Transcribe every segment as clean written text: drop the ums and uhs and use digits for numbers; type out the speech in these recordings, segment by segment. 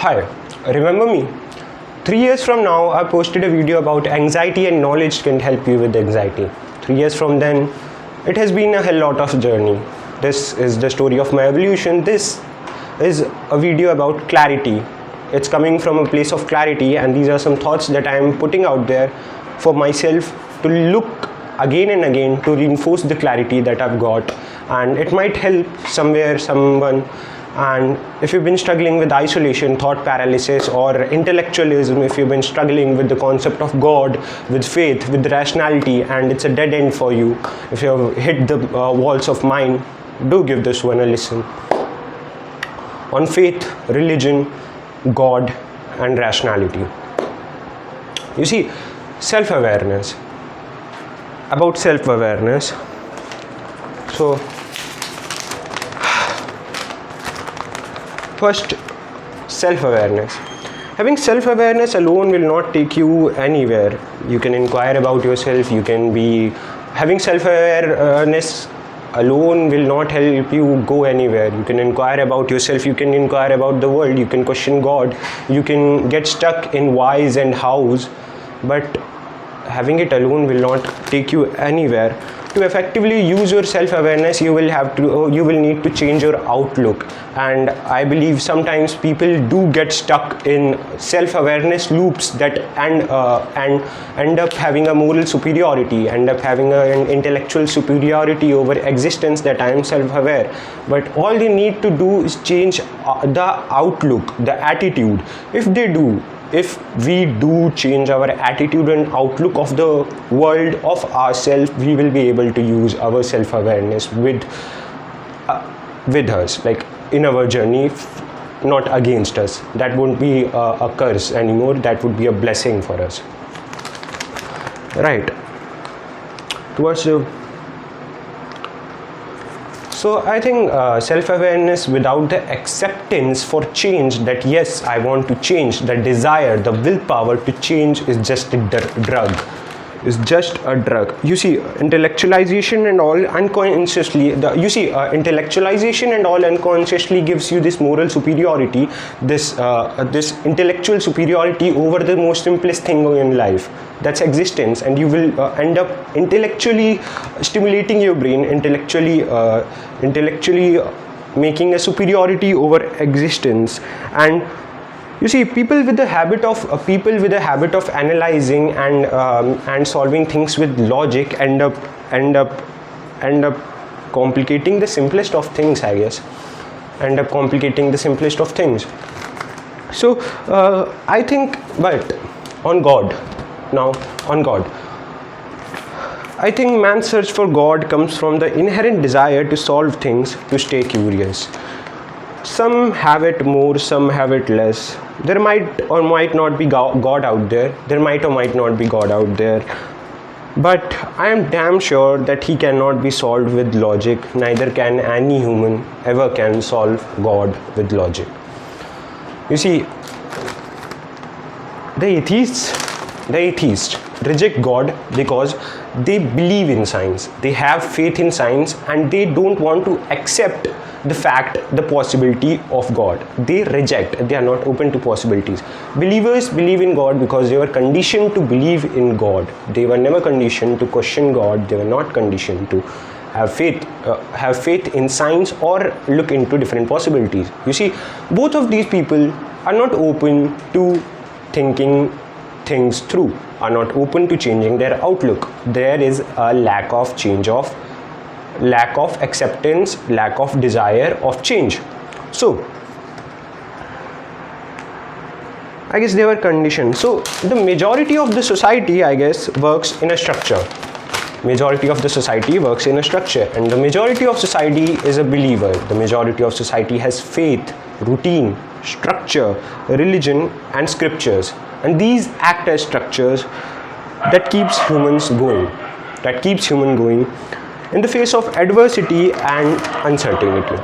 Hi, remember me? 3 years from now, I posted a video about anxiety and knowledge can help you with anxiety. 3 years from then, it has been a hell lot of journey. This is the story of my evolution. This is a video about clarity. It's coming from a place of clarity, and these are some thoughts that I am putting out there for myself to look again and again to reinforce the clarity that I've got, and it might help somewhere, someone. And if you've been struggling with isolation, thought paralysis, or intellectualism, if you've been struggling with the concept of God, with faith, with rationality, and it's a dead end for you, if you've hit the walls of mind, do give this one a listen. On faith, religion, God, and rationality. You see, self-awareness. About self-awareness. So, first, self-awareness. Having self-awareness alone will not take you anywhere. You can inquire about yourself. You can be having self-awareness alone will not help you go anywhere. You can inquire about yourself. You can inquire about the world. You can question God. You can get stuck in whys and hows, but having it alone will not take you anywhere. To effectively use your self-awareness, you will need to change your outlook. And I believe sometimes people do get stuck in self-awareness loops that and end up having a moral superiority, end up having an intellectual superiority over existence, that I am self-aware. But all they need to do is change the outlook, the attitude. If we do change our attitude and outlook of the world, of ourselves, we will be able to use our self-awareness with us, like in our journey, not against us. That won't be a curse anymore. That would be a blessing for us. Right. So I think self-awareness without the acceptance for change, that yes, I want to change, the desire, the willpower to change is just a drug. Is just a drug. You see, intellectualization and all unconsciously, intellectualization and all unconsciously gives you this moral superiority, this intellectual superiority over the most simplest thing in life. That's existence, and you will end up intellectually stimulating your brain, intellectually making a superiority over existence. And you see, people with a habit of analyzing and solving things with logic end up complicating the simplest of things, I guess. End up complicating the simplest of things. So I think, but on God. Now, on God, I think man's search for God comes from the inherent desire to solve things, to stay curious. Some have it more, some have it less. There might or might not be God out there. There might or might not be God out there. But I am damn sure that he cannot be solved with logic. Neither can any human ever can solve God with logic. You see, the atheists reject God because they believe in science, they have faith in science, and they don't want to accept the possibility of God. They reject, they are not open to possibilities. Believers believe in God because they were conditioned to believe in God. They were never conditioned to question God. They were not conditioned to have faith in science or look into different possibilities. You see, both of these people are not open to thinking things through, are not open to changing their outlook. There is a lack of acceptance, lack of desire of change. So I guess they were conditioned. So the majority of the society, I guess, works in a structure. Majority of the society works in a structure, and the majority of society is a believer. The majority of society has faith, routine, structure, religion, and scriptures. And these act as structures that keeps humans going, in the face of adversity and uncertainty.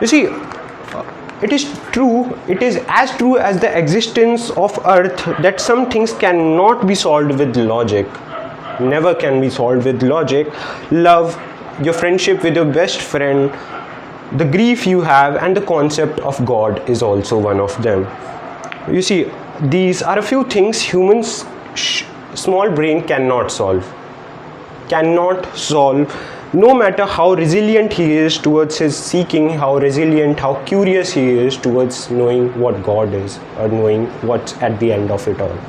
You see, it is as true as the existence of Earth that some things cannot be solved with logic, never can be solved with logic. Love, your friendship with your best friend, the grief you have, and the concept of God is also one of them. You see, these are a few things humans small brain cannot solve, no matter how resilient he is towards his seeking, how resilient, how curious he is towards knowing what God is, or knowing what's at the end of it all.